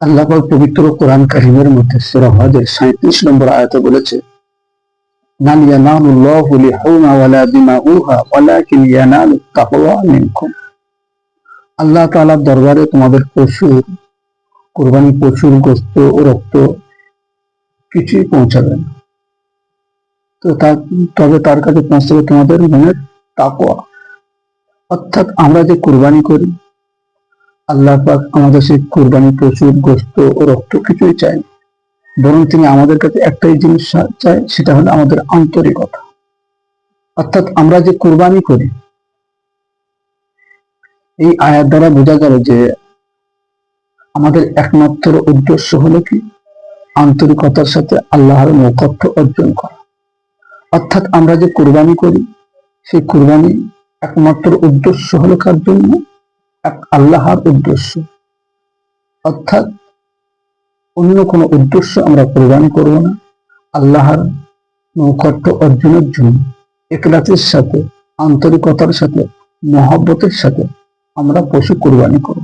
আল্লাহ পাক পবিত্র কোরআন কারীমের মধ্যে সূরা হজের 37 নম্বর আয়াতে বলেছে, নাল ইয়ানালুল্লাহু লিহুমা ওয়ালা দিমাউহা ওয়ালাকিন ইয়ানালুত তাকওয়া মিনকুম। আল্লাহ তাআলার দরবারে তোমাদের কুরবানি পশুর গোশত ও রক্ত কিছুই পৌঁছাবে না, তবে তার কাছে পৌঁছাবে তোমাদের মনের তাকওয়া। অর্থাৎ আমরা যে কুরবানি করি, আল্লাহ পাক আমাদের সেই কুরবানি পশুর গোশত ও রক্ত কিছুই চাই, বরং তিনি আমাদের কাছে একটাই জিনিস চাই, সেটা হলো আমাদের আন্তরিকতা। অর্থাৎ আমরা যে কুরবানি করি, এই আয়াত দ্বারা বোঝা গেল যে আমাদের একমাত্র উদ্দেশ্য হলো কি, আন্তরিকতার সাথে আল্লাহর নৈকট্য অর্জন করা। অর্থাৎ আমরা যে কুরবানি করি, সেই কুরবানি একমাত্র উদ্দেশ্য হলো কার জন্য? আল্লাহর উদ্দেশ্য। অর্থাৎ অন্য কোনো উদ্দেশ্য আমরা কুরবানি করব না, আল্লাহর নৈকট্য অর্জনের জন্য ইখলাসের সাথে, আন্তরিকতার সাথে, মহব্বতের সাথে আমরা পশু কুরবানি করব।